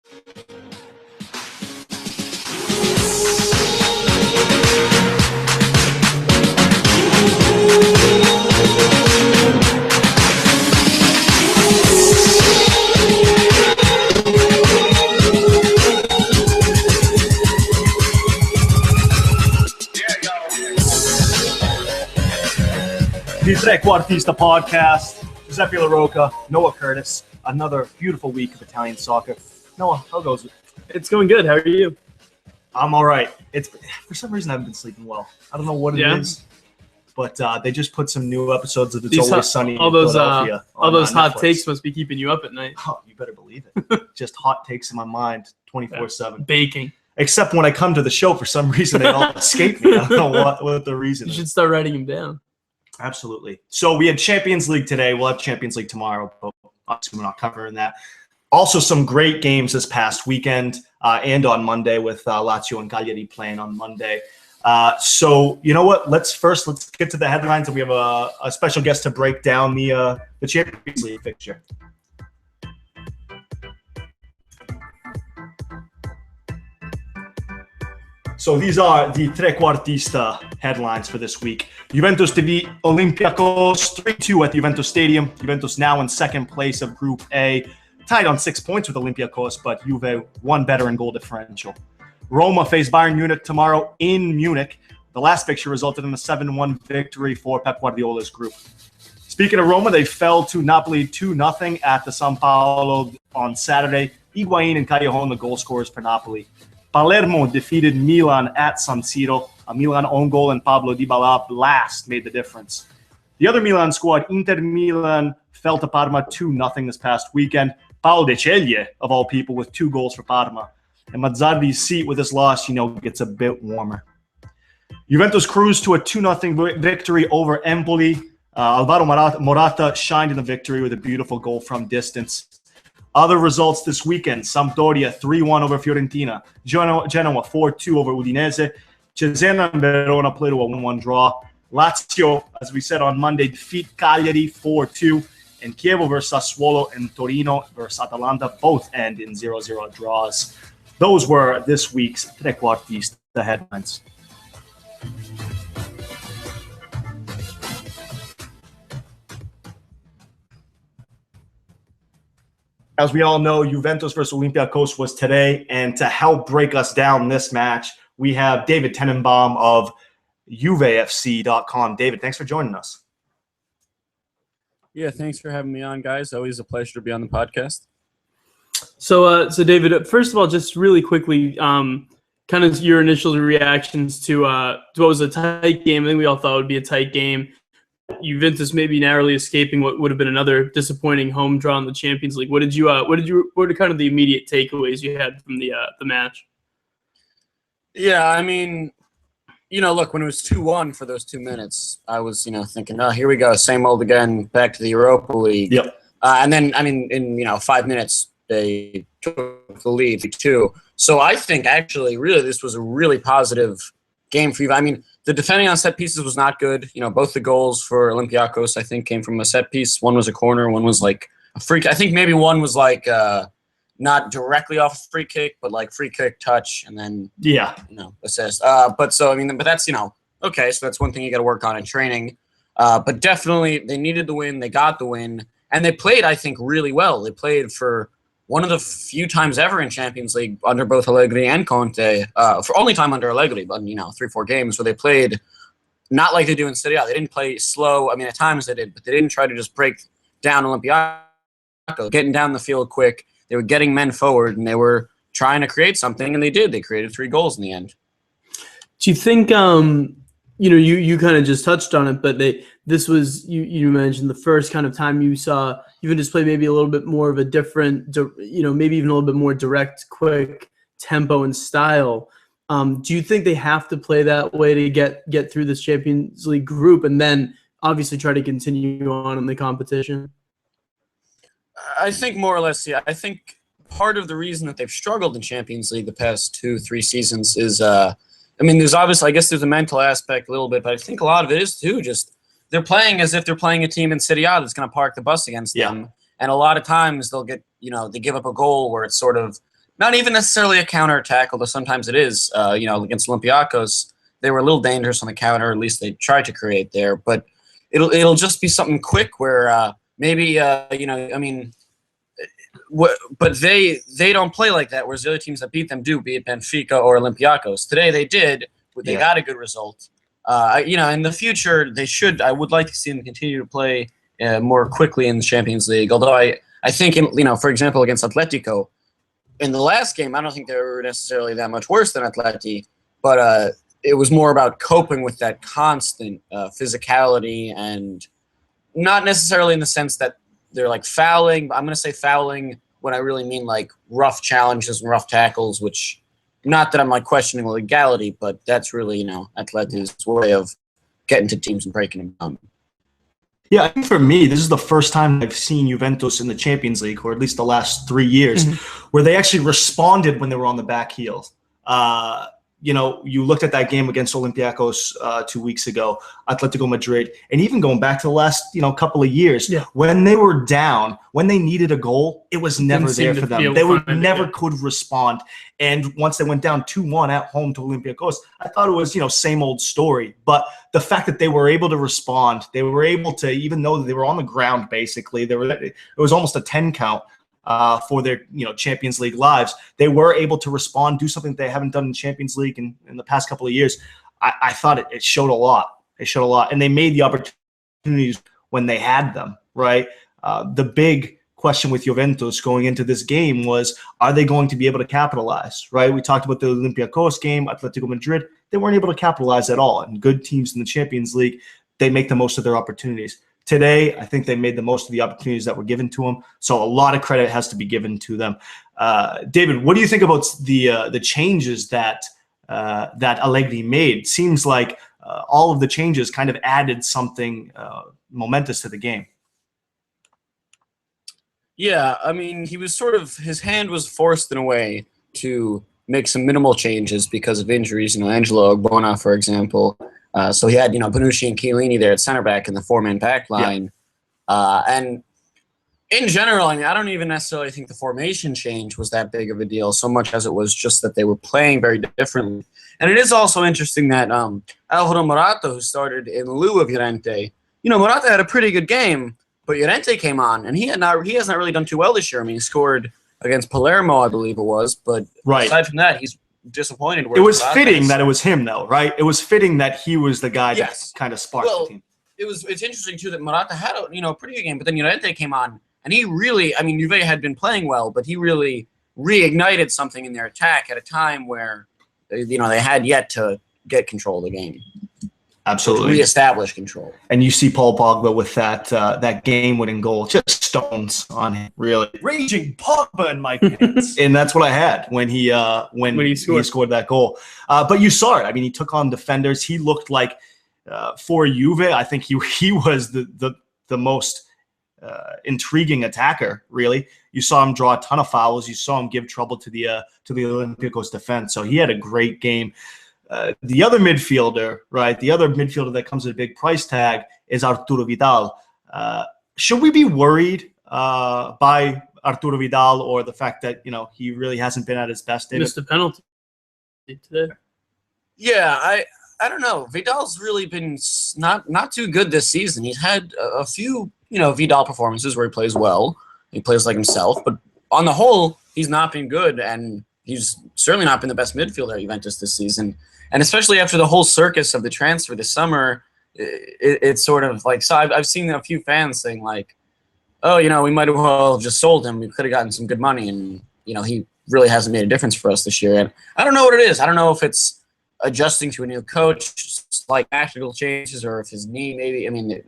The Trequartista podcast. Giuseppe LaRocca, Noah Curtis. Another beautiful week of Italian soccer. Noah, how goes it? It's going good. How are you? I'm all right. For some reason I haven't been sleeping well. I don't know what it is, but they just put some new episodes of It's Always Sunny in Philadelphia. All those hot Netflix. takes must be keeping you up at night. Oh, you better believe it. Just hot takes in my mind 24/7. Baking. Except when I come to the show, for some reason they all escape me. I don't know what the reason is. You should start writing them down. Absolutely. So we had Champions League today. We'll have Champions League tomorrow, but obviously we're not covering that. Also, some great games this past weekend and on Monday with Lazio and Cagliari playing on Monday. So you know what? Let's get to the headlines, and we have a special guest to break down the Champions League fixture. So these are the Trequartista headlines for this week. Juventus defeat Olympiacos 3-2 at Juventus Stadium. Juventus now in second place of Group A, tied on 6 points with Olympiacos, but Juve one better in goal differential. Roma face Bayern Munich tomorrow in Munich. The last fixture resulted in a 7-1 victory for Pep Guardiola's group. Speaking of Roma, they fell to Napoli 2-0 at the São Paulo on Saturday. Higuain and Callejon, the goal scorers for Napoli. Palermo defeated Milan at San Siro. A Milan own goal and Pablo Dybala blast made the difference. The other Milan squad, Inter Milan, fell to Parma 2-0 this past weekend. Paolo De Ceglie, of all people, with 2 goals for Parma. And Mazzarri's seat with this loss, gets a bit warmer. Juventus cruised to a 2-0 victory over Empoli. Alvaro Morata shined in the victory with a beautiful goal from distance. Other results this weekend: Sampdoria 3-1 over Fiorentina, Genoa 4-2 over Udinese, Cesena and Verona played to a 1-1 draw. Lazio, as we said on Monday, defeat Cagliari 4-2, and Chievo versus Sassuolo and Torino versus Atalanta both end in 0-0 draws. Those were this week's Trequartista headlines. As we all know, Juventus versus Olympiacos was today, and to help break us down this match, we have David Tenenbaum of JuveFC.com. David, thanks for joining us. Yeah, thanks for having me on, guys. Always a pleasure to be on the podcast. So David, first of all, just really quickly, kind of your initial reactions to what was a tight game. I think we all thought it would be a tight game. Juventus maybe narrowly escaping what would have been another disappointing home draw in the Champions League. What are kind of the immediate takeaways you had from the match? Yeah, I mean, look, when it was 2-1 for those 2 minutes, I was, thinking, oh, here we go, same old again, back to the Europa League. Yep. And then, I mean, in 5 minutes, they took the lead too. So I think actually, really, this was a really positive game for you. I mean, the defending on set pieces was not good. Both the goals for Olympiacos, I think, came from a set piece. One was a corner, one was like a free kick. I think maybe one was like not directly off a free kick, but like free kick touch and then assist. But that's okay. So that's one thing you got to work on in training. But definitely they needed the win. They got the win, and they played, I think, really well. They played for one of the few times ever in Champions League under both Allegri and Conte, for only time under Allegri, but 3-4 games where they played not like they do in Serie A. They didn't play slow. I mean, at times they did, but they didn't try to just break down Olympiacos, getting down the field quick. They were getting men forward, and they were trying to create something, and they did. They created 3 goals in the end. Do you think, you kind of just touched on it, but this was, you mentioned the first kind of time you saw Juventus play maybe a little bit more of a different, maybe even a little bit more direct, quick tempo and style. Do you think they have to play that way to get through this Champions League group and then obviously try to continue on in the competition? I think more or less, yeah. I think part of the reason that they've struggled in Champions League the past 2-3 seasons is, there's obviously, I guess there's a mental aspect a little bit, but I think a lot of it is too just they're playing as if they're playing a team in Serie A that's going to park the bus against them. And a lot of times they'll get, they give up a goal where it's sort of not even necessarily a counterattack, although sometimes it is. Against Olympiacos, they were a little dangerous on the counter. At least they tried to create there, but it'll just be something quick where but they don't play like that. Whereas the other teams that beat them do, be it Benfica or Olympiacos. Today they did. They got a good result. In the future they should. I would like to see them continue to play more quickly in the Champions League. Although I think for example against Atletico. In the last game, I don't think they were necessarily that much worse than Atleti, but it was more about coping with that constant physicality, and not necessarily in the sense that they're like fouling, but I'm going to say fouling when I really mean like rough challenges and rough tackles, which not that I'm like questioning the legality, but that's really, Atleti's way of getting to teams and breaking them down. Yeah, I think for me, this is the first time I've seen Juventus in the Champions League, or at least the last 3 years, where they actually responded when they were on the back heels. You looked at that game against Olympiacos 2 weeks ago, Atletico Madrid, and even going back to the last couple of years, when they were down, when they needed a goal, it was never there for them. They never could respond. And once they went down 2-1 at home to Olympiacos, I thought it was same old story. But the fact that they were able to respond, they were able to, even though they were on the ground basically, it was almost a 10 count. For their Champions League lives, they were able to respond, do something they haven't done in Champions League in the past couple of years. I thought it showed a lot. It showed a lot, and they made the opportunities when they had them. Right. The big question with Juventus going into this game was, are they going to be able to capitalize? Right. We talked about the Olympiacos game, Atletico Madrid. They weren't able to capitalize at all. And good teams in the Champions League, they make the most of their opportunities. Today, I think they made the most of the opportunities that were given to them. So a lot of credit has to be given to them. David, what do you think about the changes that Allegri made? Seems like all of the changes kind of added something momentous to the game. Yeah, I mean, his hand was forced in a way to make some minimal changes because of injuries. Angelo Ogbonna, for example. So he had, Bonucci and Chiellini there at center back in the four-man back line. Yeah. And in general, I don't even necessarily think the formation change was that big of a deal, so much as it was just that they were playing very differently. And it is also interesting that Alvaro Morata, who started in lieu of Llorente, Morata had a pretty good game, but Llorente came on, and he has not really done too well this year. I mean, he scored against Palermo, I believe it was, but aside from that, he's disappointed. It was fitting that it was him, though, right? It was fitting that he was the guy that kind of sparked the team. It's interesting too that Morata had a pretty good game, but then Llorente came on, and he really, Juve had been playing well, but he really reignited something in their attack at a time where they had yet to get control of the game. Absolutely. Reestablish control. And you see Paul Pogba with that game-winning goal, just stones on him, really. Raging Pogba in my pants. And that's what I had when he scored that goal. But you saw it. He took on defenders. He looked like, for Juve, I think he was the most intriguing attacker, really. You saw him draw a ton of fouls. You saw him give trouble to the Olympiacos defense. So he had a great game. The other midfielder, right? The other midfielder that comes with a big price tag is Arturo Vidal. Should we be worried by Arturo Vidal, or the fact that he really hasn't been at his best? Missed a penalty today. Yeah, I don't know. Vidal's really been not too good this season. He's had a few Vidal performances where he plays well. He plays like himself, but on the whole, he's not been good, and he's certainly not been the best midfielder at Juventus this season. And especially after the whole circus of the transfer this summer, it's sort of like, so I've seen a few fans saying like, oh, we might have well just sold him. We could have gotten some good money, and he really hasn't made a difference for us this year. And I don't know what it is. I don't know if it's adjusting to a new coach, like tactical changes, or if his knee maybe.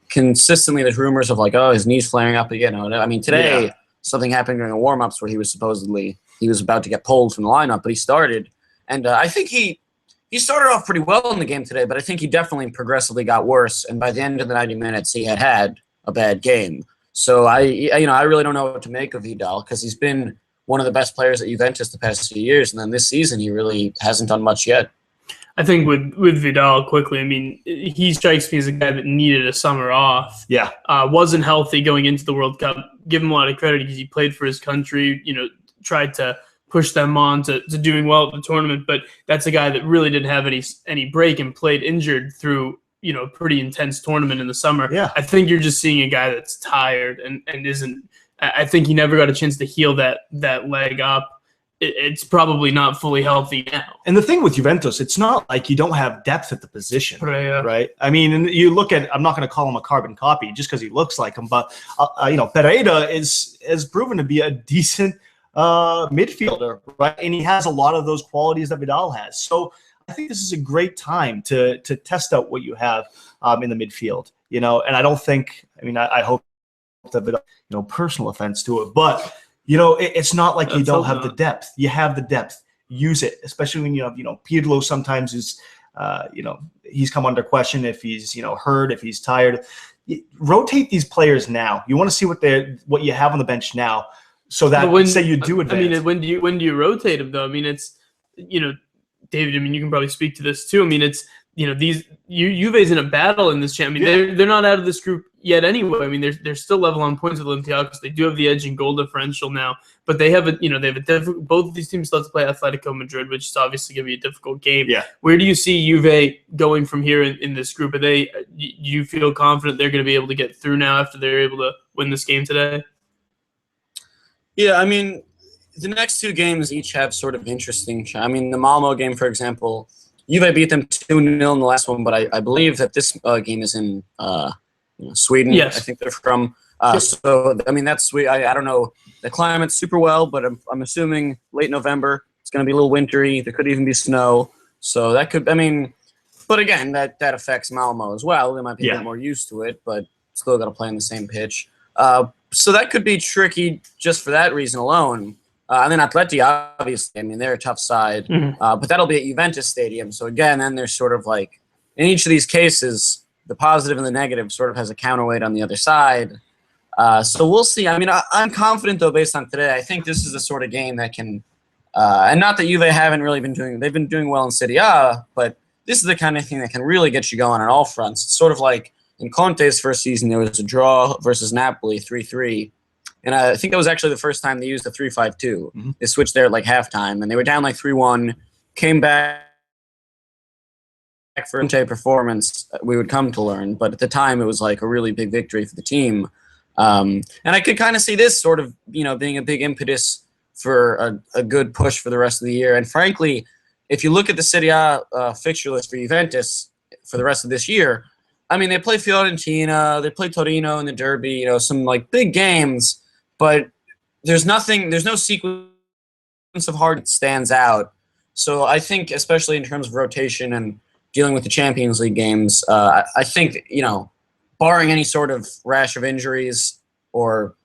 Consistently there's rumors of like, oh, his knee's flaring up again. Today something happened during the warm-ups where he was about to get pulled from the lineup, but he started. And I think he started off pretty well in the game today, but I think he definitely progressively got worse. And by the end of the 90 minutes, he had a bad game. So I really don't know what to make of Vidal, because he's been one of the best players at Juventus the past few years. And then this season, he really hasn't done much yet. I think with Vidal, quickly, he strikes me as a guy that needed a summer off. Yeah. Wasn't healthy going into the World Cup. Give him a lot of credit because he played for his country, tried to push them on to doing well at the tournament. But that's a guy that really didn't have any break and played injured through a pretty intense tournament in the summer. Yeah. I think you're just seeing a guy that's tired and isn't. I think he never got a chance to heal that leg up. It's probably not fully healthy now. And the thing with Juventus, it's not like you don't have depth at the position, right? I mean, and you look at, I'm not going to call him a carbon copy just because he looks like him, but, Pereira has proven to be a decent midfielder, right? And he has a lot of those qualities that Vidal has. So I think this is a great time to test out what you have in the midfield, and I don't think, I hope that Vidal, personal offense to it, but it's not like you don't have the depth. You have the depth. Use it, especially when you have, Pirlo sometimes is, he's come under question if he's, hurt, if he's tired. Rotate these players now. You want to see what you have on the bench now, so that say you do advance. When do you rotate them though? It's, David. You can probably speak to this too. It's Juve's in a battle in this champion. They're not out of this group yet anyway. They're still level on points with Olympiacos. They do have the edge in goal differential now, but they have both of these teams still have to play Atletico Madrid, which is obviously going to be a difficult game. Yeah. Where do you see Juve going from here in this group? Do you feel confident they're going to be able to get through now after they're able to win this game today? Yeah, the next two games each have sort of interesting. The Malmo game, for example, Juve beat them 2-0 in the last one, but I believe that this game is in Sweden. Yes. I think they're from. So, that's sweet. I don't know the climate super well, but I'm assuming late November. It's going to be a little wintry. There could even be snow. So that could, but again, that affects Malmo as well. They might be a bit more used to it, but still got to play on the same pitch. So that could be tricky just for that reason alone. And then Atleti, obviously, they're a tough side, but that'll be at Juventus Stadium. So again, then there's sort of like, in each of these cases, the positive and the negative sort of has a counterweight on the other side. So we'll see. I'm confident, though, based on today. I think this is the sort of game that can, and not that Juve haven't really they've been doing well in Serie A, but this is the kind of thing that can really get you going on all fronts. It's sort of like in Conte's first season, there was a draw versus Napoli, 3-3. And I think that was actually the first time they used the 3-5-2. Mm-hmm. They switched there at halftime, and they were down 3-1, came back for a performance we would come to learn. But at the time, it was a really big victory for the team. And I could kind of see this sort of, being a big impetus for a good push for the rest of the year. And frankly, if you look at the Serie A fixture list for Juventus for the rest of this year, they play Fiorentina, they play Torino in the Derby, some big games. But there's no sequence of hard that stands out. So I think, especially in terms of rotation and dealing with the Champions League games, I think, barring any sort of rash of injuries or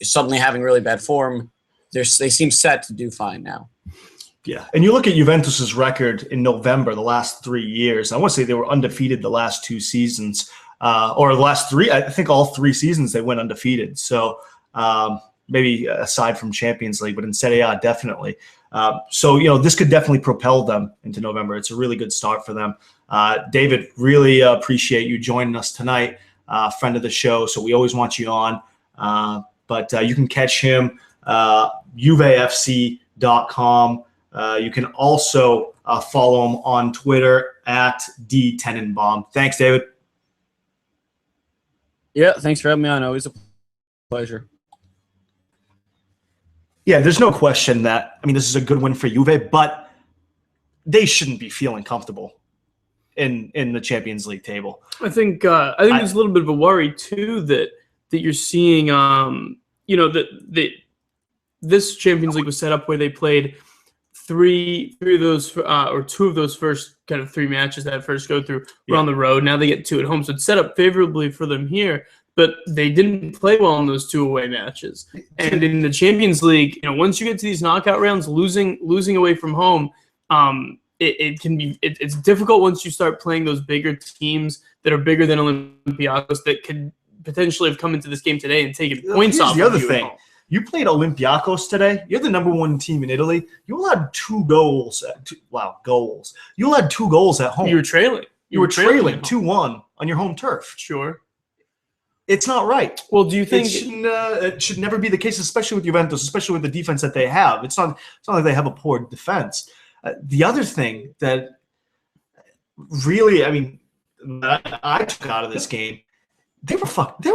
suddenly having really bad form, they seem set to do fine now. Yeah, and you look at Juventus's record in November, the last 3 years. I want to say they were undefeated the last 2 seasons, or the last 3. I think all 3 seasons they went undefeated. So maybe aside from Champions League, but in Serie A, definitely. So, this could definitely propel them into November. It's a really good start for them. David, really appreciate you joining us tonight, friend of the show. So we always want you on. But you can catch him, juvefc.com. You can also follow him on Twitter at @dtenenbaum. Thanks, David. Yeah, thanks for having me on. Always a pleasure. Yeah, there's no question that, this is a good win for Juve, but they shouldn't be feeling comfortable in the Champions League table. I think there's a little bit of a worry too that you're seeing. This Champions League was set up where they played three of those or 2 of those first kind of 3 matches that first go through were on the road. Now they get 2 at home, so it's set up favorably for them here. But they didn't play well in those 2 away matches. And in the Champions League, once you get to these knockout rounds, losing away from home, it's difficult once you start playing those bigger teams that are bigger than Olympiacos that could potentially have come into this game today and taken points off. The other thing, you played Olympiacos today. You're the number 1 team in Italy. You allowed 2 goals. Goals. You allowed 2 goals at home. You were trailing. You were trailing 2-1 on your home turf. Sure. It's not right. Well, do you think it should never be the case, especially with Juventus, especially with the defense that they have? It's not like they have a poor defense. The other thing that really, I mean, I took out of this game, they were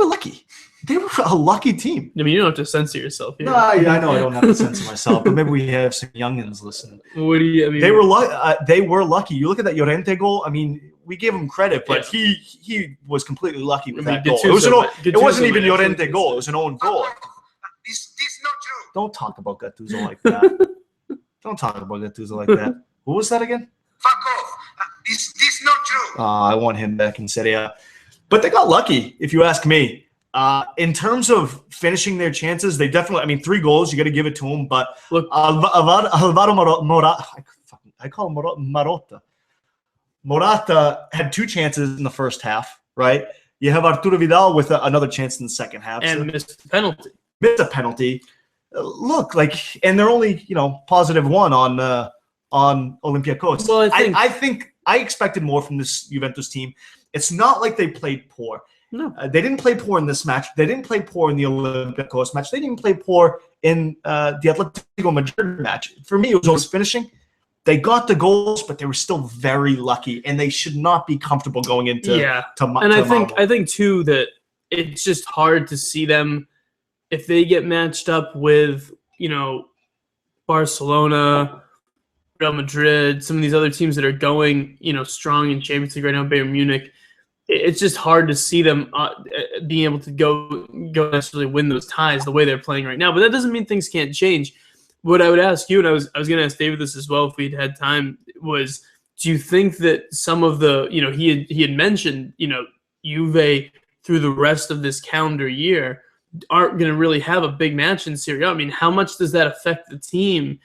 lucky. They were a lucky team. I mean, you don't have to censor yourself here. No, I know I don't have to censor myself, but maybe we have some youngins listening. What do you? I mean, they were lucky. You look at that Llorente goal. I mean, we gave him credit, but he was completely lucky with that goal. It wasn't even Llorente goal. It was an own goal. Is this not true? Don't talk about Gattuso like that. Don't talk about Gattuso like that. What was that again? Fuck off. Is this not true? I want him back in Serie A. But they got lucky, if you ask me. In terms of finishing their chances, they definitely, I mean, 3 goals, you got to give it to them. But look, Alvaro Morata, I call him Marotta. Morata had 2 chances in the first half, right? You have Arturo Vidal with another chance in the second half. And missed the penalty. Missed a penalty. Look, and they're only, +1 on Olympiacos. Well, I expected more from this Juventus team. It's not like they played poor. No. They didn't play poor in this match. They didn't play poor in the Olympiacos match. They didn't play poor in the Atletico Madrid match. For me, it was always finishing. They got the goals, but they were still very lucky, and they should not be comfortable going into I think too that it's just hard to see them if they get matched up with Barcelona, Real Madrid, some of these other teams that are going strong in Champions League right now, Bayern Munich. It's just hard to see them being able to go necessarily win those ties the way they're playing right now. But that doesn't mean things can't change. What I would ask you, and I was going to ask David this as well if we'd had time, was do you think that some of the he had mentioned Juve through the rest of this calendar year aren't going to really have a big match in Serie A? I mean, how much does that affect the team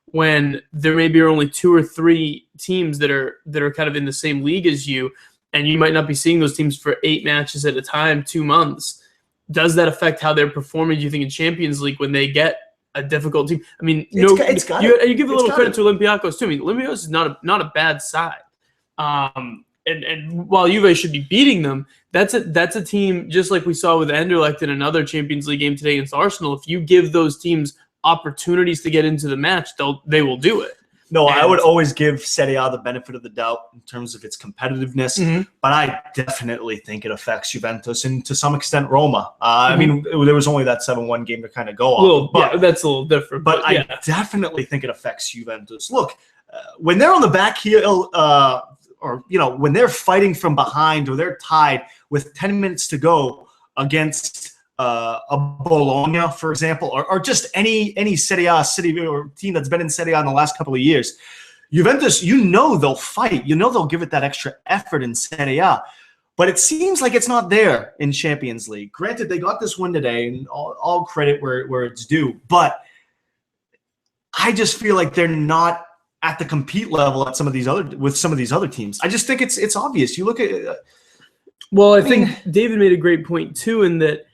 when there maybe are only 2 or 3 teams that are kind of in the same league as you? And you might not be seeing those teams for 8 matches at a time, 2 months. Does that affect how they're performing, do you think, in Champions League when they get a difficult team? I mean, you give a little credit to Olympiacos, too. I mean, Olympiacos is not a bad side. And while Juve should be beating them, that's a team, just like we saw with Anderlecht in another Champions League game today against Arsenal. If you give those teams opportunities to get into the match, they will do it. No, I would always give Serie A the benefit of the doubt in terms of its competitiveness, but I definitely think it affects Juventus and to some extent Roma. I mean, there was only that 7-1 game to kind of go off. That's a little different. But I definitely think it affects Juventus. Look, when they're on the back heel, or when they're fighting from behind or they're tied with 10 minutes to go against a Bologna, for example, or just any Serie A city or team that's been in Serie A in the last couple of years, Juventus, they'll fight. They'll give it that extra effort in Serie A. But it seems like it's not there in Champions League. Granted, they got this win today, and all credit where it's due. But I just feel like they're not at the compete level with some of these other teams. I just think it's obvious. You look at. I think David made a great point too, in that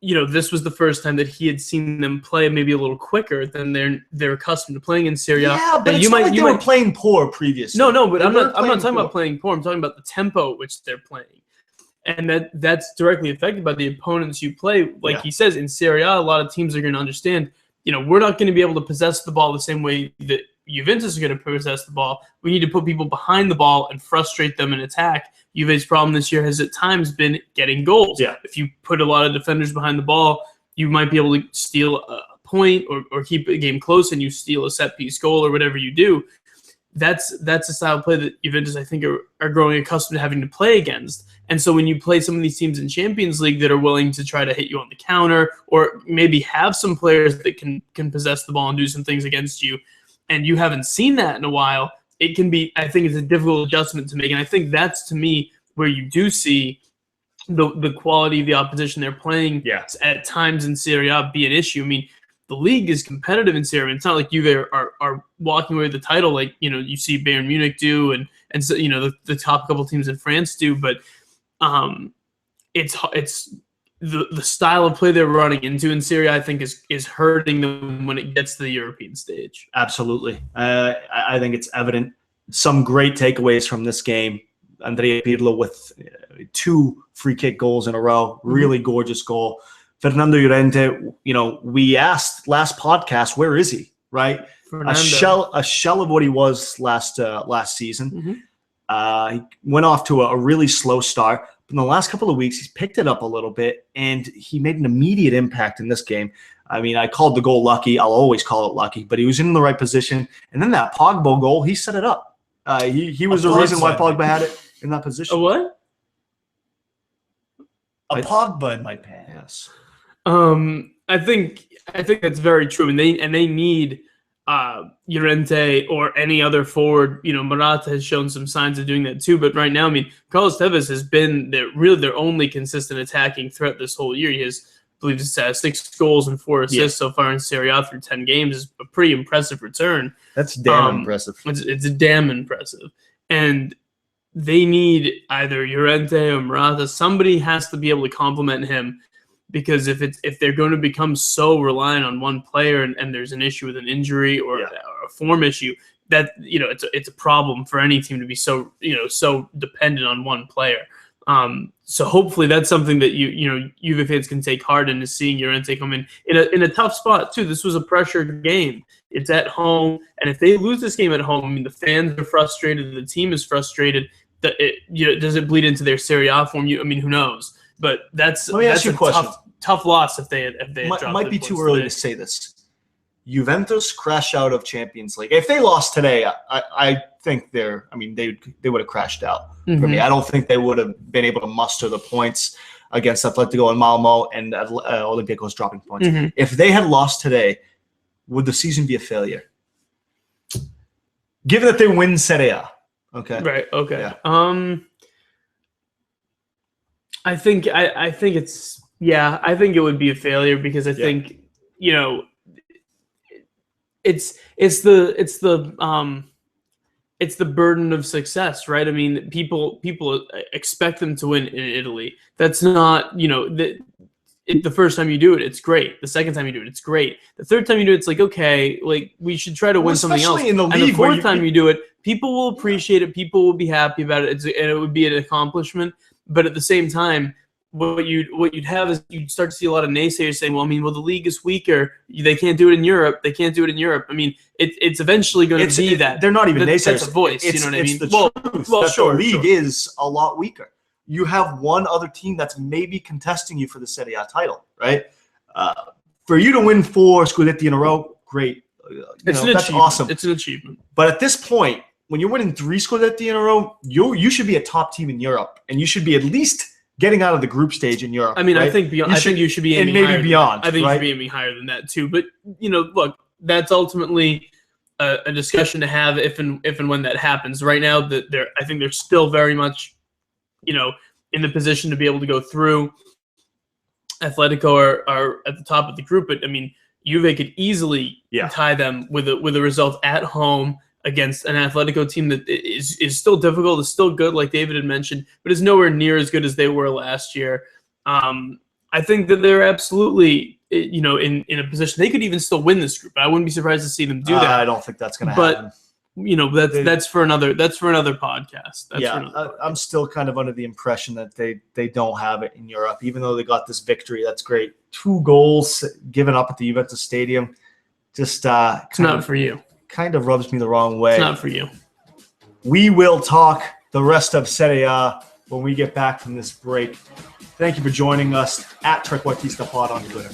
this was the first time that he had seen them play maybe a little quicker than they're accustomed to playing in Serie A. Yeah, but it's not like they were playing poor previously. No, but I'm not talking about playing poor. I'm talking about the tempo at which they're playing. And that's directly affected by the opponents you play. Like he says, in Serie A, a lot of teams are going to understand, we're not going to be able to possess the ball the same way that Juventus is going to possess the ball. We need to put people behind the ball and frustrate them in attack. Juve's problem this year has at times been getting goals. Yeah. If you put a lot of defenders behind the ball, you might be able to steal a point or keep the game close, and you steal a set-piece goal or whatever you do. That's a style of play that Juventus, I think, are growing accustomed to having to play against. And so when you play some of these teams in Champions League that are willing to try to hit you on the counter or maybe have some players that can possess the ball and do some things against you, and you haven't seen that in a while, it can be, I think it's a difficult adjustment to make. And I think that's, to me, where you do see the quality of the opposition they're playing at times in Serie A be an issue. I mean, the league is competitive in Serie A. It's not like Juve are walking away with the title like, you see Bayern Munich do and so, the top couple teams in France do. But it's the style of play they're running into in Serie A, I think, is hurting them when it gets to the European stage. Absolutely. I think it's evident. Some great takeaways from this game. Andrea Pirlo with 2 free kick goals in a row. Really gorgeous goal. Fernando Llorente, we asked last podcast, where is he? Right, a shell of what he was last season. He went off to a really slow start, but in the last couple of weeks, he's picked it up a little bit, and he made an immediate impact in this game. I mean, I called the goal lucky. I'll always call it lucky, but he was in the right position. And then that Pogba goal, he set it up. He was the reason why Pogba had it in that position. A what? A Pogba in my pants. I think that's very true, and they need Llorente or any other forward. Morata has shown some signs of doing that too, but right now, I mean, Carlos Tevez has been their only consistent attacking threat this whole year. He has, I believe, 6 goals and 4 assists so far in Serie A through 10 games. Is a pretty impressive return. That's damn impressive. It's damn impressive, and they need either Llorente or Morata. Somebody has to be able to complement him. Because if they're going to become so reliant on one player and there's an issue with an injury or a form issue, that it's a problem for any team to be so dependent on one player. So hopefully that's something that Juve fans can take heart in, is seeing Llorente come in a tough spot too. This was a pressured game. It's at home, and if they lose this game at home, I mean, the fans are frustrated, the team is frustrated. That does it bleed into their Serie A form? I mean, who knows? But that's a tough loss if they might be too early to say this. Juventus crash out of Champions League. If they lost today, I think they would have crashed out for me. I don't think they would have been able to muster the points against Atletico and Malmo and Olympiacos dropping points. If they had lost today, would the season be a failure? Given that they win Serie A. Okay. Right. Okay. Yeah. I think it's I think it would be a failure because I think it's the burden of success, right? I mean, people expect them to win in Italy. That's not the first time you do it, it's great. The second time you do it, it's great. The third time you do it, it's like, okay, like we should try to win something else. In the league, and the fourth time you do it, people will appreciate it. People will be happy about it, and it would be an accomplishment. But at the same time, what you'd have is you'd start to see a lot of naysayers saying, well, the league is weaker. They can't do it in Europe. They can't do it in Europe. I mean, it's eventually going to be that. They're not even naysayers. That's a voice. You know what I mean? It's the truth. The league is a lot weaker. You have one other team that's maybe contesting you for the Serie A title, right? For you to win 4 Scudetti in a row, great. That's awesome. It's an achievement. But at this point, when you're winning 3 Scudetti in a row, you should be a top team in Europe, and you should be at least getting out of the group stage in Europe. I mean, right? I think beyond. I think you should be aiming and maybe higher beyond. I think right? you should be aiming higher than that too. But look, that's ultimately a discussion to have if and when that happens. Right now, I think they're still very much, in the position to be able to go through. Atletico are at the top of the group, but I mean, Juve could easily tie them with a result at home against an Atletico team that is still difficult, is still good, like David had mentioned, but is nowhere near as good as they were last year. I think that they're absolutely, in a position they could even still win this group. I wouldn't be surprised to see them do that. I don't think that's going to happen. That's for another podcast. I'm still kind of under the impression that they don't have it in Europe, even though they got this victory. That's great. 2 goals given up at the Juventus Stadium. Just it's not for you. Kind of rubs me the wrong way. It's not for you. We will talk the rest of Serie A when we get back from this break. Thank you for joining us at Trequartista Pod on Twitter.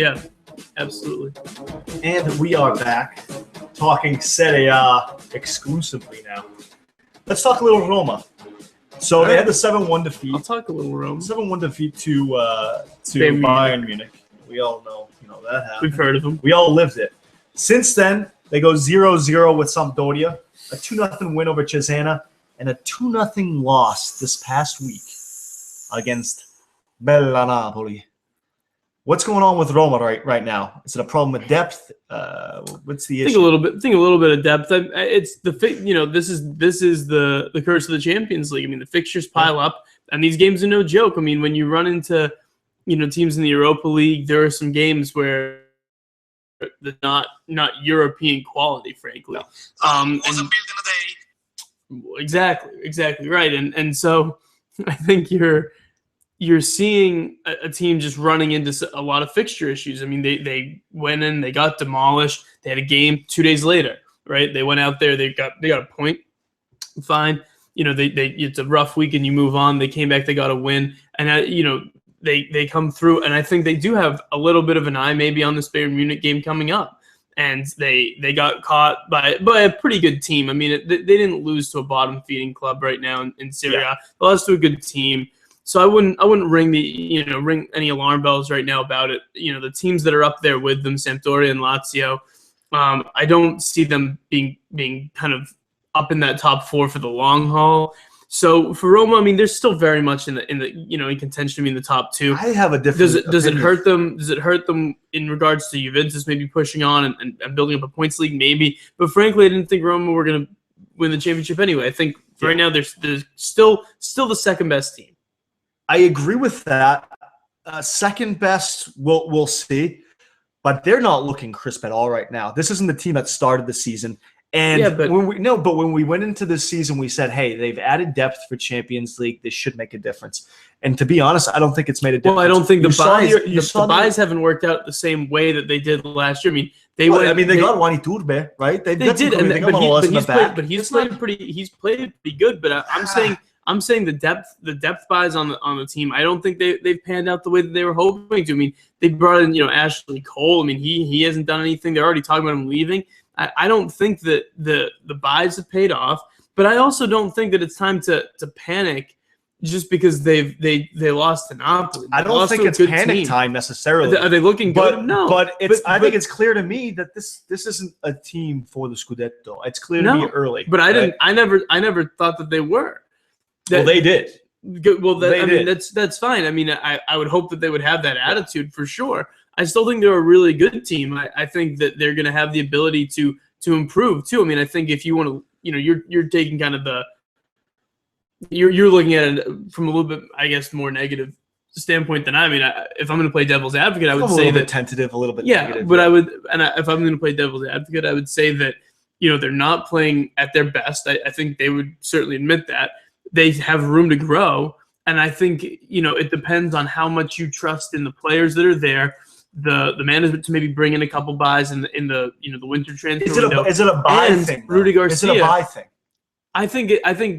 Yeah, absolutely. And we are back talking Serie A exclusively now. Let's talk a little Roma. So they had the 7-1 defeat. I'll talk a little Roma. 7-1 defeat to Bayern Munich. We all know, that happened. We've heard of them. We all lived it. Since then, they go 0-0 with Sampdoria, a 2-0 win over Cesena, and a 2-0 loss this past week against Bella Napoli. What's going on with Roma right now? Is it a problem with depth? What's the issue? Think a little bit of depth. It's this is the curse of the Champions League. I mean, the fixtures pile up, and these games are no joke. I mean, when you run into teams in the Europa League, there are some games where they're not European quality, frankly. Was a build in a day. Exactly right, and so I think you're seeing a team just running into a lot of fixture issues. I mean, they went in, they got demolished. They had a game 2 days later, right? They went out there, they got a point. Fine, it's a rough week and you move on. They came back, they got a win, and they come through. And I think they do have a little bit of an eye maybe on this Bayern Munich game coming up. And they got caught by a pretty good team. I mean, they didn't lose to a bottom feeding club right now in Serie A. They lost to a good team. So I wouldn't ring any alarm bells right now about it. The teams that are up there with them, Sampdoria and Lazio, I don't see them being kind of up in that top four for the long haul. So for Roma, I mean, they're still very much in contention to be in the top two. I have a different. Does it hurt them? Does it hurt them in regards to Juventus maybe pushing on and building up a points league? Maybe, but frankly, I didn't think Roma were going to win the championship anyway. I think right now they're still the second best team. I agree with that. Second best, we'll see, but they're not looking crisp at all right now. This isn't the team that started the season. And when we went into this season, we said, hey, they've added depth for Champions League. This should make a difference. And to be honest, I don't think it's made a difference. Well, I don't think the buys haven't worked out the same way that they did last year. I mean, they got Wani Turbe, right? But he's played pretty good. But I'm saying the depth buys on the team, I don't think they've panned out the way that they were hoping to. I mean, they brought in Ashley Cole. I mean, he hasn't done anything. They're already talking about him leaving. I don't think that the buys have paid off, but I also don't think that it's time to panic just because they lost to Napoli. I don't think it's panic time necessarily. Are they looking good? No, but I think it's clear to me that this isn't a team for the Scudetto. It's clear to me early. But I never thought that they were. Well, they did. That's fine. I mean, I would hope that they would have that attitude for sure. I still think they're a really good team. I think that they're going to have the ability to improve too. I mean, I think if you want to, you're taking kind of you're looking at it from a little bit, I guess, more negative standpoint than I mean. If I'm going to play devil's advocate, I would say that tentative, a little bit. Yeah, negative, but if I'm going to play devil's advocate, I would say that they're not playing at their best. I think they would certainly admit that they have room to grow, and I think it depends on how much you trust in the players that are there. The management to maybe bring in a couple buys in the winter transfer window. Is it a buy thing? Rudy Garcia. Is it a buy thing? I think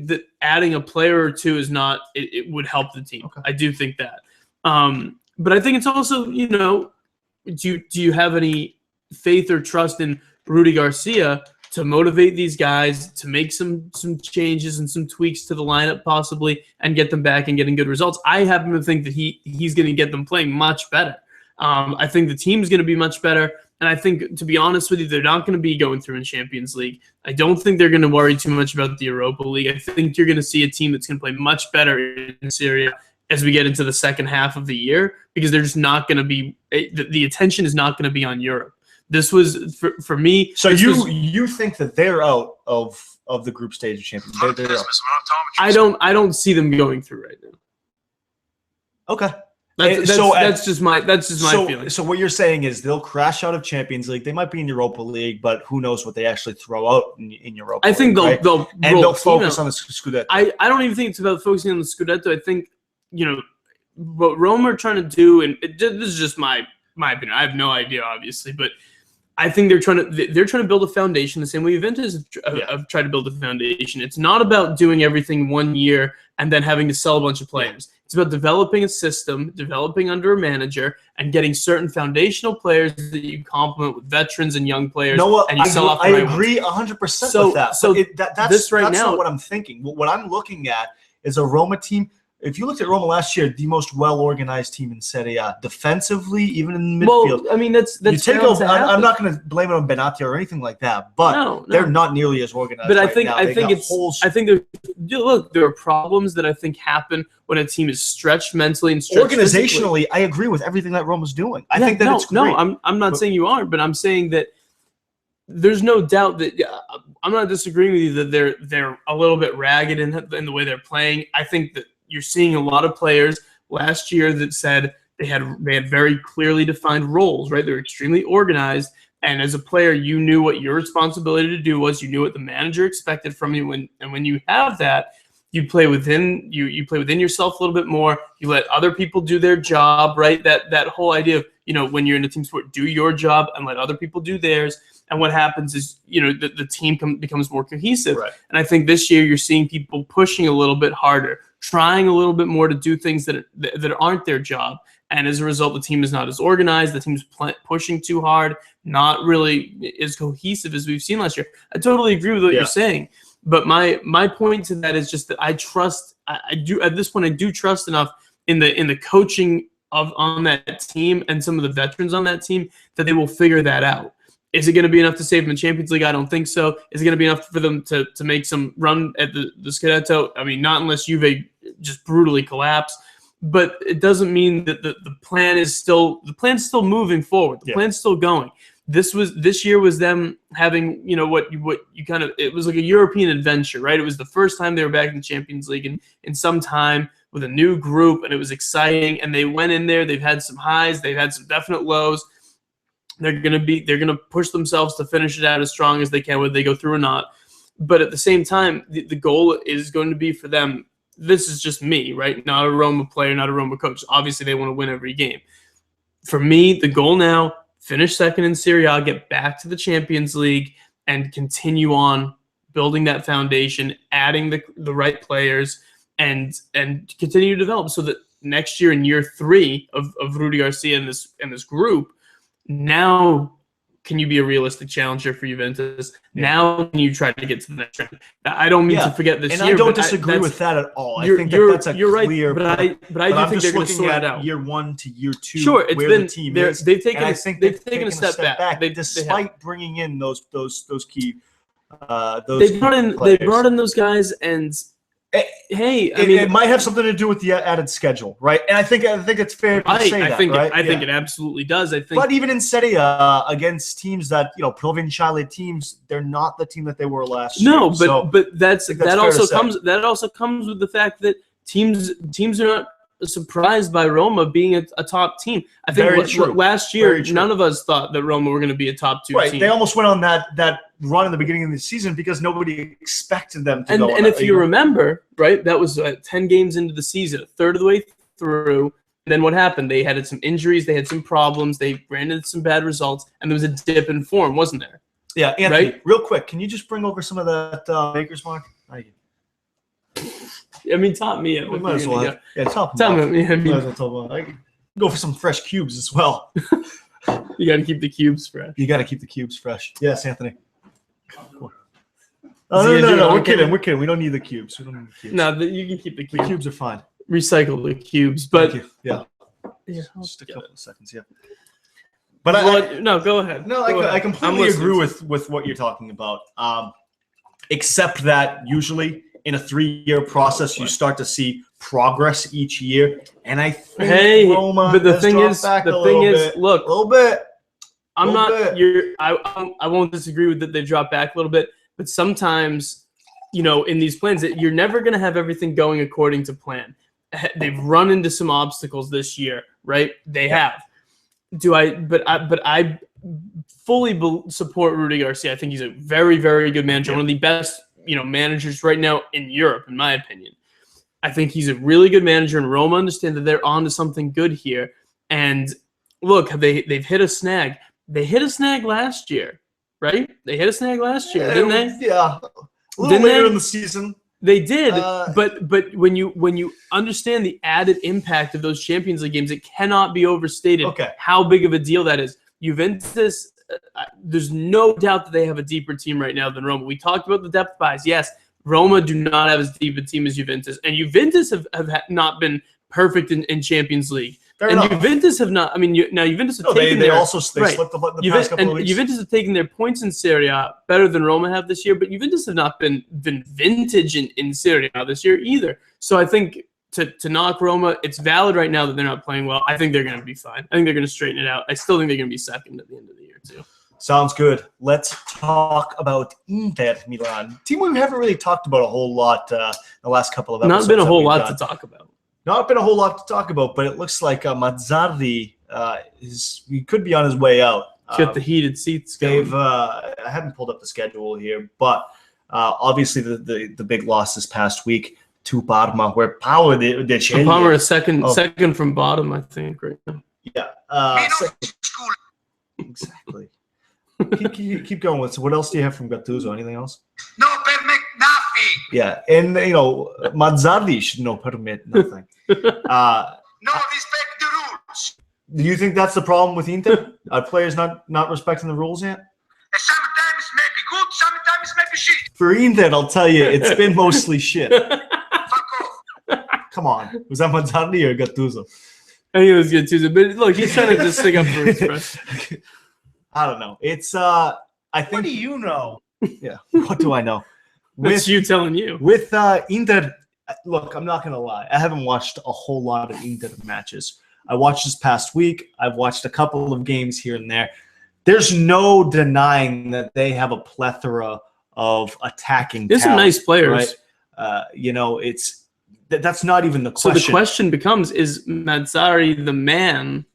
that adding a player or two is not. It would help the team. Okay. I do think that. But I think it's also do you have any faith or trust in Rudy Garcia to motivate these guys to make some changes and some tweaks to the lineup possibly and get them back and getting good results? I happen to think that he's going to get them playing much better. I think the team's going to be much better. And I think, to be honest with you, they're not going to be going through in Champions League. I don't think they're going to worry too much about the Europa League. I think you're going to see a team that's going to play much better in Serie A as we get into the second half of the year because they're just not going to be – the attention is not going to be on Europe. This was, for me – So you think that they're out of the group stage of Champions League? I don't see them going through right now. Okay. That's just my feeling. So what you're saying is they'll crash out of Champions League. They might be in Europa League, but who knows what they actually throw out in Europa League. I think they'll focus on the Scudetto. I don't even think it's about focusing on the Scudetto. I think what Roma are trying to do, and this is just my opinion. I have no idea, obviously, but I think they're trying to build a foundation the same way Juventus have tried to build a foundation. It's not about doing everything 1 year and then having to sell a bunch of players. It's about developing a system, developing under a manager, and getting certain foundational players that you complement with veterans and young players. No, and you sell off the I right agree ones. 100% with that. So That's not what I'm thinking. What I'm looking at is a Roma team. If you looked at Roma last year, the most well-organized team in Serie A, defensively, even in the midfield. Well, I mean, that's you take over. I'm not going to blame it on Benatia or anything like that, but they're not nearly as organized. But I think there are problems that I think happen when a team is stretched mentally and stretched organizationally. Physically. I agree with everything that Roma's doing. I think that it's great. No, I'm not saying you aren't, but I'm saying that there's no doubt that I'm not disagreeing with you that they're a little bit ragged in the way they're playing. I think that you're seeing a lot of players last year that said they had very clearly defined roles, right? They're extremely organized, and as a player, you knew what your responsibility to do was. You knew what the manager expected from you, when you have that, you play within you play within yourself a little bit more. You let other people do their job, right? That whole idea of when you're in a team sport, do your job and let other people do theirs. And what happens is, the team becomes more cohesive. Right. And I think this year you're seeing people pushing a little bit harder, trying a little bit more to do things that aren't their job. And as a result, the team is not as organized. The team's pushing too hard, not really as cohesive as we've seen last year. I totally agree with what you're saying. But my point to that is just that I do trust enough in the coaching on that team and some of the veterans on that team that they will figure that out. Is it going to be enough to save them in Champions League? I don't think so. Is it going to be enough for them to make some run at the Scudetto? I mean, not unless Juve just brutally collapse. But it doesn't mean that the plan is still moving forward. The plan's still going. This year was them having it was like a European adventure, right? It was the first time they were back in the Champions League in some time with a new group, and it was exciting. And they went in there. They've had some highs. They've had some definite lows. They're gonna push themselves to finish it out as strong as they can, whether they go through or not. But at the same time, the goal is going to be for them. This is just me, right? Not a Roma player, not a Roma coach. Obviously, they want to win every game. For me, the goal now: finish second in Serie A, get back to the Champions League, and continue on building that foundation, adding the right players, and continue to develop so that next year, in year 3 of Rudy Garcia and this group. Now, can you be a realistic challenger for Juventus? Now, can you try to get to the next round? I don't mean to forget this year. And I don't disagree with that at all. I think that's a clear. Right, but I do think they're going to sort it out. Year 1 to year 2. Sure, it's been the team is. They've taken a step back. Despite bringing in those key. They brought in those guys and. Hey, it might have something to do with the added schedule, right? And I think it's fair to say that, right? I think it absolutely does. But even in Serie A, against teams that Provinciale teams, they're not the team that they were last year. No, but that also comes with the fact that teams are not surprised by Roma being a top team. I think last year none of us thought that Roma were going to be a top 2 team. They almost went on that run in the beginning of the season because nobody expected them to go. And if you remember, right, that was 10 games into the season, a third of the way through. And then what happened? They had some injuries, they had some problems, they ran into some bad results, and there was a dip in form, wasn't there? Yeah, Anthony, real quick, can you just bring over some of that Baker's Mark? I mean, top me. We might as well. Top me. Go for some fresh cubes as well. You got to keep the cubes fresh. Yes, Anthony. No. We're kidding. We don't need the cubes. No, you can keep the cubes. The cubes are fine. Recycle the cubes, but yeah. Just a couple of seconds. Yeah. But no, go ahead. No, I completely agree with what you're talking about. Except that usually in a 3-year process, you start to see progress each year, and I think Roma. But the thing is, look, a little bit. I won't disagree with that. They've dropped back a little bit, but sometimes, in these plans, that you're never going to have everything going according to plan. They've run into some obstacles this year, right? They have. But I fully support Rudy Garcia. I think he's a very, very good manager. One of the best, managers right now in Europe, in my opinion. I think he's a really good manager, and Roma understand that they're on to something good here. And look, they've hit a snag. They hit a snag last year, right? They hit a snag last year, didn't they? Yeah. A little later in the season. They did, but when you understand the added impact of those Champions League games, it cannot be overstated how big of a deal that is. Juventus, there's no doubt that they have a deeper team right now than Roma. We talked about the depth buys. Yes, Roma do not have as deep a team as Juventus, and Juventus have not been perfect in Champions League. Juventus have not. I mean, Juventus have taken they also slipped the past couple of weeks. Juventus have taken their points in Serie A better than Roma have this year, but Juventus have not been vintage in Serie A this year either. So I think to knock Roma, it's valid right now that they're not playing well. I think they're going to be fine. I think they're going to straighten it out. I still think they're going to be second at the end of the year too. Sounds good. Let's talk about Inter Milan. Team we haven't really talked about a whole lot the last couple of episodes. Not been a whole lot to talk about. Not been a whole lot to talk about, but it looks like Mazzarri he could be on his way out. Get the heated seats going. I haven't pulled up the schedule here, but obviously the big loss this past week to Parma, where Paolo de Ceglie. Parma is second from bottom, I think, right now. Yeah. Exactly. keep going with. So what else do you have from Gattuso? Anything else? No permit nothing. Yeah, and Mazzarri should permit nothing. No respect the rules. Do you think that's the problem with Inter? Are players not respecting the rules yet? Sometimes maybe good, sometimes maybe shit. For Inter, I'll tell you, it's been mostly shit. Fuck off. Come on, was that Mazzarri or Gattuso? I think it was Gattuso, but look, he's trying to just stick up for his friends. I don't know. It's I think. What do you know? Yeah, what do I know? That's you telling you. With Inter, look, I'm not going to lie. I haven't watched a whole lot of Inter matches. I watched this past week. I've watched a couple of games here and there. There's no denying that they have a plethora of attacking There's some nice players. Right? That's not even the question. So the question becomes, is Mazzarri the man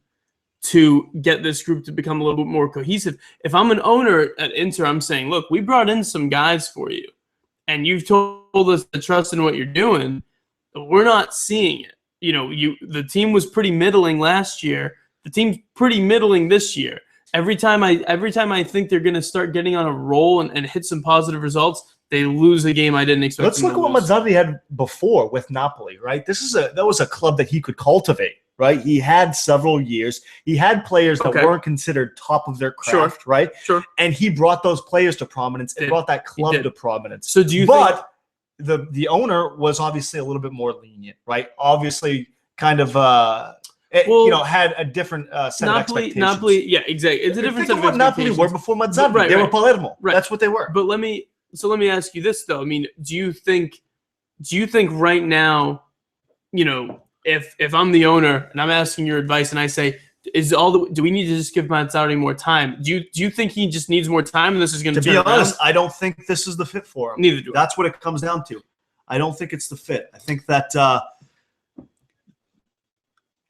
to get this group to become a little bit more cohesive? If I'm an owner at Inter, I'm saying, look, we brought in some guys for you, and you've told us to trust in what you're doing. But we're not seeing it. The team was pretty middling last year. The team's pretty middling this year. Every time I think they're going to start getting on a roll and hit some positive results, they lose a game I didn't expect. Let's look at what Mazzarri had before with Napoli, right? That was a club that he could cultivate, right? He had several years. He had players that weren't considered top of their craft, right? Sure. And he brought those players to prominence and brought that club to prominence. So do you think the owner was obviously a little bit more lenient, right? Obviously kind of had a different set of expectations. Napoli, yeah, exactly. It's a different set of expectations. Napoli were before Mazzarri. They were Palermo. Right. That's what they were. But let me ask you this though. I mean, do you think right now, if I'm the owner and I'm asking your advice and I say, do we need to just give Mazzarri more time? Do you think he just needs more time and this is going to be honest, I don't think this is the fit for him. Neither do I. That's what it comes down to. I don't think it's the fit. I think that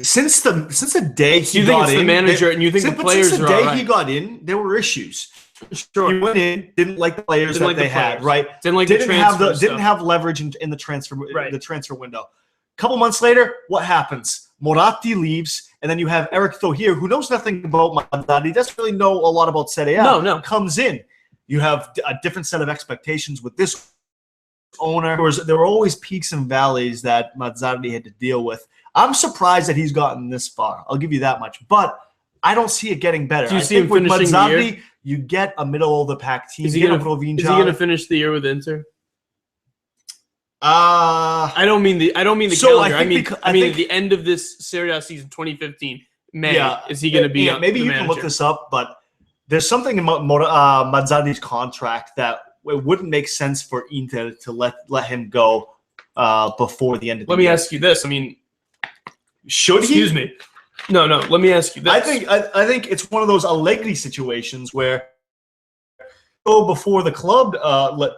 since the day he got in, the manager and you think the players since the are day all right. he got in, there were issues. Sure. He went in, didn't like the players they had, right? Didn't have leverage in the transfer the transfer window. A couple months later, what happens? Moratti leaves, and then you have Eric Thohir, who knows nothing about Mazzarri, doesn't really know a lot about Serie A. No. Comes in. You have a different set of expectations with this owner. There were always peaks and valleys that Mazzarri had to deal with. I'm surprised that he's gotten this far. I'll give you that much. But I don't see it getting better. Do you see him finishing Mazzarri, the year? You get a middle-of-the-pack team. Is he going to finish the year with Inter? I don't mean the calendar. I mean at the end of this Serie A season, 2015, May. Yeah, is he going to be? Yeah, maybe you can look this up, but there's something in Mazzarri's contract that it wouldn't make sense for Inter to let him go before the end of the year. Let me ask you this. I mean, should he? Excuse me. No. Let me ask you this. I think it's one of those Allegri situations where before the club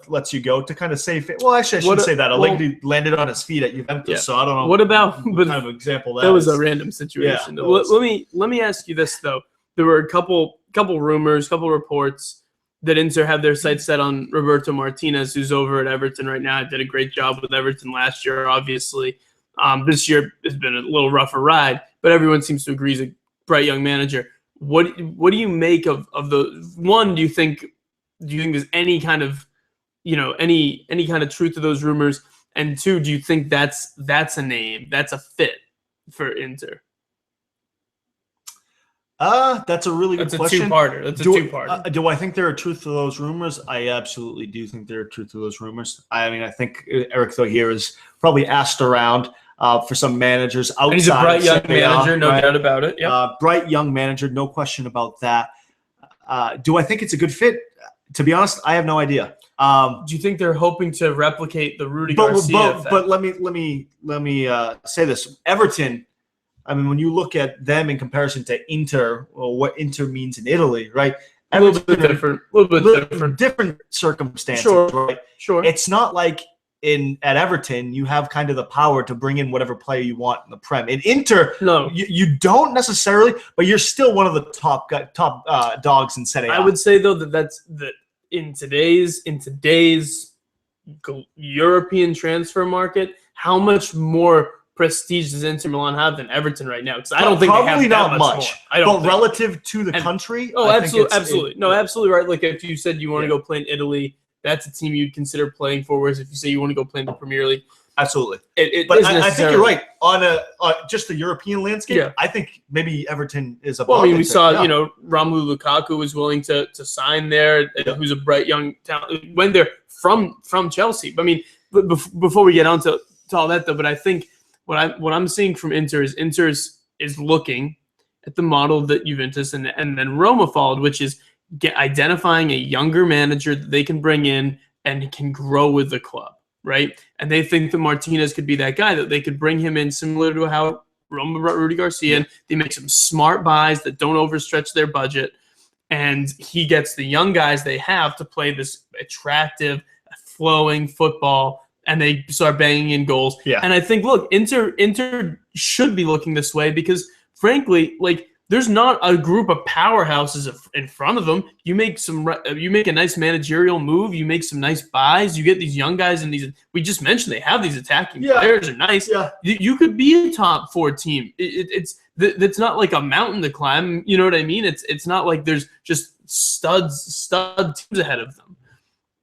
lets you go to kind of save it. Well, actually, I shouldn't say that. Allegri landed on his feet at Juventus, so I don't know. What about what kind of example that was a random situation. Yeah, let me ask you this though. There were a couple rumors, couple reports that Inter have their sights set on Roberto Martinez, who's over at Everton right now. Did a great job with Everton last year, obviously. This year has been a little rougher ride, but everyone seems to agree he's a bright young manager. What do you make of the one? Do you think there's any kind of any kind of truth to those rumors? And two, do you think that's a name, that's a fit for Inter? That's a really good question. That's a two-parter. Do I think there are truth to those rumors? I absolutely do think there are truth to those rumors. I mean, I think Eric though here is probably asked around for some managers outside. And he's a bright young manager, no doubt about it. Yeah, bright young manager, no question about that. Do I think it's a good fit? To be honest, I have no idea. Do you think they're hoping to replicate the Rudy Garcia effect? But let me say this: Everton. I mean, when you look at them in comparison to Inter, or what Inter means in Italy, right? A little bit different. Different circumstances, right? Sure. It's not like at Everton you have kind of the power to bring in whatever player you want in the Prem. In Inter, no, you don't necessarily, but you're still one of the top dogs in Serie A. I would say though that in today's European transfer market, how much more prestige does Inter Milan have than Everton right now? Because I don't think they have that much more. I don't. But relative to the country, absolutely, absolutely right. Like if you said you want to go play in Italy, that's a team you'd consider playing for. Whereas if you say you want to go play in the Premier League, absolutely. But I think you're right on just the European landscape. Yeah. I think maybe Everton is a. Well, I mean, we saw Romelu Lukaku was willing to sign there. Yeah. Who's a bright young talent when they're from Chelsea. I mean, before we get on to all that though, but I think. What I'm seeing from Inter is looking at the model that Juventus and then Roma followed, which is identifying a younger manager that they can bring in and can grow with the club, right? And they think that Martinez could be that guy, that they could bring him in similar to how Roma brought Rudy Garcia in. They make some smart buys that don't overstretch their budget, and he gets the young guys they have to play this attractive, flowing football, and they start banging in goals. Yeah. And I think, look, Inter should be looking this way because, frankly, like there's not a group of powerhouses in front of them. You make a nice managerial move. You make some nice buys. You get these young guys and these. We just mentioned they have these attacking players are nice. Yeah. You could be a top 4 team. It's not like a mountain to climb. You know what I mean? It's not like there's just stud teams ahead of them.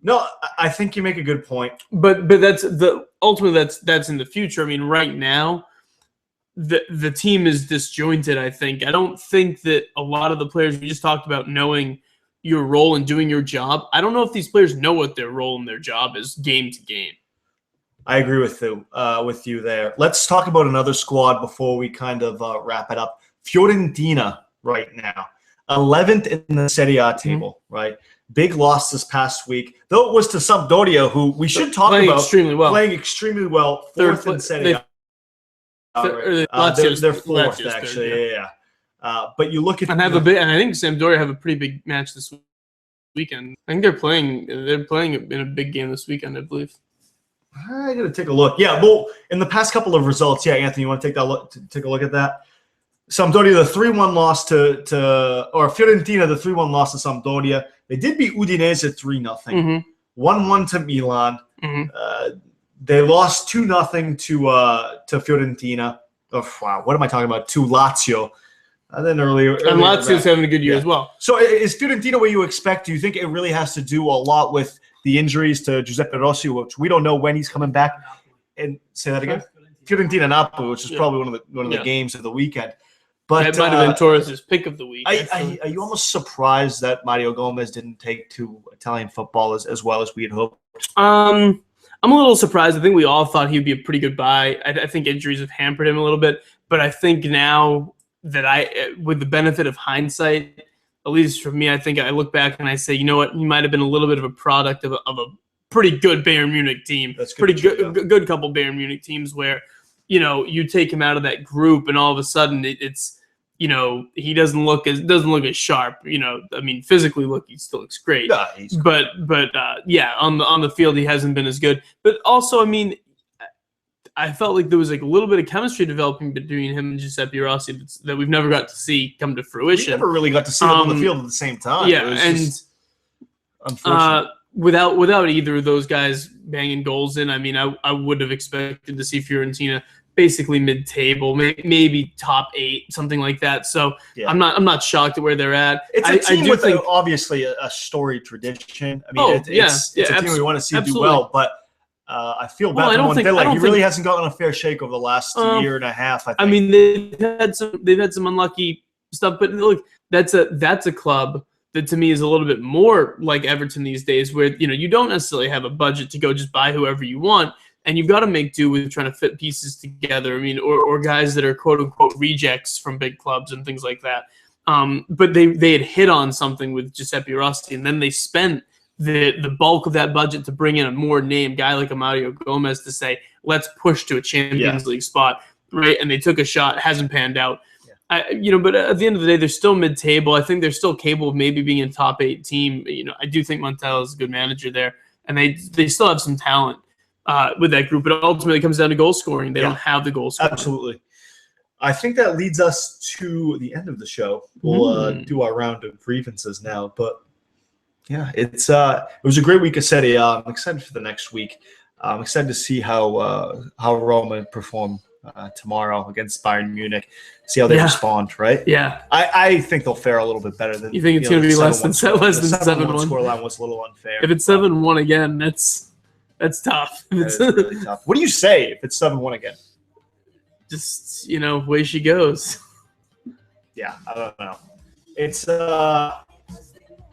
No, I think you make a good point. But that's ultimately that's in the future. I mean, right now, the team is disjointed, I think. I don't think that a lot of the players we just talked about knowing your role and doing your job, I don't know if these players know what their role and their job is game to game. I agree with you there. Let's talk about another squad before we kind of wrap it up. Fiorentina right now, 11th in the Serie A table, right? Big loss this past week, though it was to Sampdoria, who we should talk about playing extremely well. Fourth in Serie A. They're fourth, actually. Yeah. But you look at and I think Sampdoria have a pretty big match this weekend. I think they're playing in a big game this weekend, I believe. I gotta take a look. Yeah, well, in the past couple of results, Anthony, you want to take a look at that? Sampdoria, the 3-1 loss to Fiorentina, the 3-1 loss to Sampdoria. They did beat Udinese 3-0. 1-1 to Milan. They lost 2-0 to Fiorentina. Oh, wow, what am I talking about? To Lazio. And then earlier and Lazio's having a good year as well. So is Fiorentina what you expect? Do you think it really has to do a lot with the injuries to Giuseppe Rossi, which we don't know when he's coming back? And say that again? Fiorentina Napoli, which is probably one of the games of the weekend. But that might have been Torres' pick of the week. Are you almost surprised that Mario Gomez didn't take to Italian football as well as we had hoped? I'm a little surprised. I think we all thought he'd be a pretty good buy. I think injuries have hampered him a little bit. But I think now that with the benefit of hindsight, at least for me, I think I look back and I say, you know what, he might have been a little bit of a product of a pretty good Bayern Munich team. That's good. Good couple Bayern Munich teams where, you take him out of that group and all of a sudden it's, he doesn't look as sharp. I mean, physically, he still looks great. Yeah, but on the field he hasn't been as good. But also, I mean, I felt like there was like a little bit of chemistry developing between him and Giuseppe Rossi that we've never got to see come to fruition. We never really got to see them on the field at the same time. Yeah, and unfortunate. Without either of those guys banging goals in, I mean, I would have expected to see Fiorentina basically mid-table, maybe top 8, something like that. So Yeah. I'm not shocked at where they're at. It's a team I do with think, obviously a storied tradition. I mean, it's a team we want to see do well, but I feel bad for Montella. He really hasn't gotten a fair shake over the last year and a half. I mean, they've had some unlucky stuff, but look, that's a club that to me is a little bit more like Everton these days, where you don't necessarily have a budget to go just buy whoever you want, and you've got to make do with trying to fit pieces together. I mean, or guys that are quote unquote rejects from big clubs and things like that. But they had hit on something with Giuseppe Rossi, and then they spent the bulk of that budget to bring in a more named guy like a Mario Gomez to say, let's push to a Champions League spot, right? And they took a shot, hasn't panned out. But at the end of the day, they're still mid-table. I think they're still capable of maybe being a top 8 team. I do think Montella is a good manager there, and they still have some talent with that group. But ultimately, it comes down to goal scoring. They don't have the goal scoring. Absolutely. I think that leads us to the end of the show. We'll do our round of grievances now, but yeah, it was a great week of Serie A. I'm excited for the next week. I'm excited to see how Roma perform tomorrow against Bayern Munich. See how they respond, right? Yeah. I think they'll fare a little bit better than. You think it's going to be less than 7-1? Scoreline was a little unfair. If it's 7-1 again, that's tough. That is really tough. What do you say if it's 7-1 again? Just way she goes. Yeah, I don't know. It's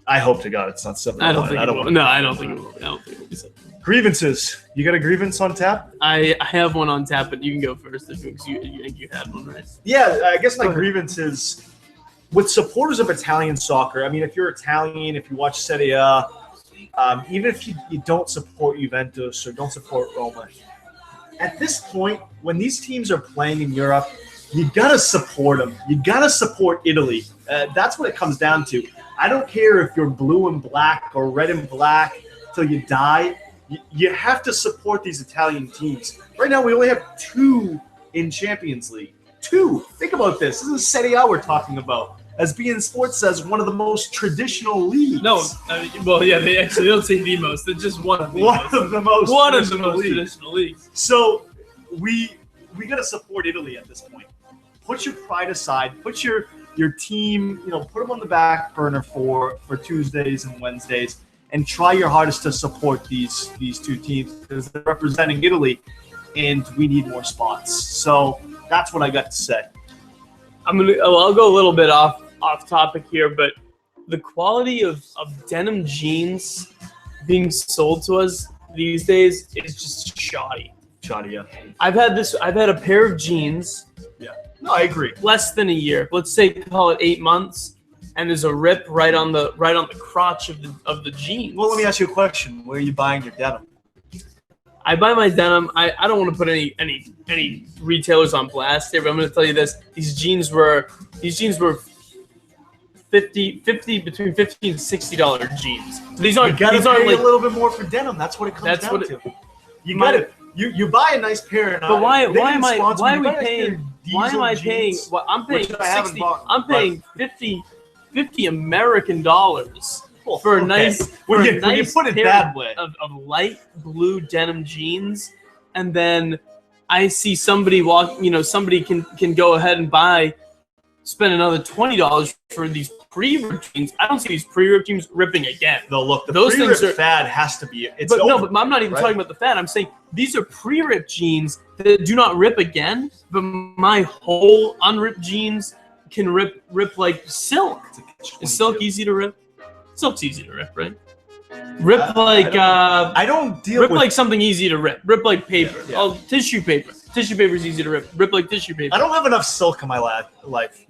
I hope to God it's not 7-1. I don't think it will. No, I don't think it will. I don't think it will be 7-1. Grievances. You got a grievance on tap? I have one on tap, but you can go first because you had one, right? Yeah, I guess my grievance is with supporters of Italian soccer. I mean, if you're Italian, if you watch Serie A, even if you don't support Juventus or don't support Roma, at this point, when these teams are playing in Europe, you got to support them. You got to support Italy. That's what it comes down to. I don't care if you're blue and black or red and black till you die. You have to support these Italian teams. Right now, we only have 2 in Champions League. 2. Think about this. This is Serie A we're talking about. As beIN Sports says, one of the most traditional leagues. No, they actually don't say the most. It's just one of the most traditional leagues. So we got to support Italy at this point. Put your pride aside. Put your team, put them on the back burner for Tuesdays and Wednesdays, and try your hardest to support these 2 teams because they're representing Italy, and we need more spots. So that's what I got to say. I'll go a little bit off topic here, but the quality of denim jeans being sold to us these days is just shoddy. Shoddy, yeah. I've had a pair of jeans. Yeah. No, I agree. Less than a year. Let's say call it 8 months. And there's a rip right on the crotch of the jeans. Well, let me ask you a question. Where are you buying your denim? I buy my denim. I don't want to put any retailers on blast here, but I'm going to tell you this: these jeans were between $50 and $60 jeans. So these aren't. You gotta pay like, a little bit more for denim. That's what it comes down to. You gotta. You buy a nice pair. But why am I paying? Well, I'm paying 60. I'm paying 50 American dollars for a nice when you put it that way of light blue denim jeans, and then I see somebody somebody can go ahead and spend another $20 for these pre-ripped jeans. I don't see these pre-ripped jeans ripping again. No, look, those things are fad has to be. But I'm not even talking about the fad. I'm saying these are pre-ripped jeans that do not rip again. But my whole unripped jeans can rip like silk. Is silk easy to rip? Silk's easy to rip, right? Rip like I don't deal rip with like something easy to rip. Rip like paper. Yeah. Oh, tissue paper. Tissue paper is easy to rip. Rip like tissue paper. I don't have enough silk in my life.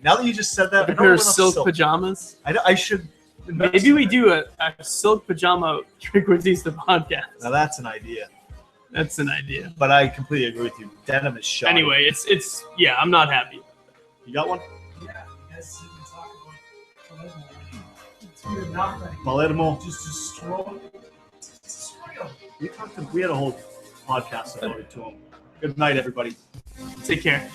Now that you just said that, a pair of silk pajamas. I should. Maybe we do a silk pajama Trequartista podcast. Now that's an idea. That's an idea. But I completely agree with you. Denim is shoddy. Anyway, it's I'm not happy. You got one? Yeah, you guys seem to talk about Palermo. Palermo. Just destroy. We had a whole podcast devoted to him. Good night, everybody. Take care.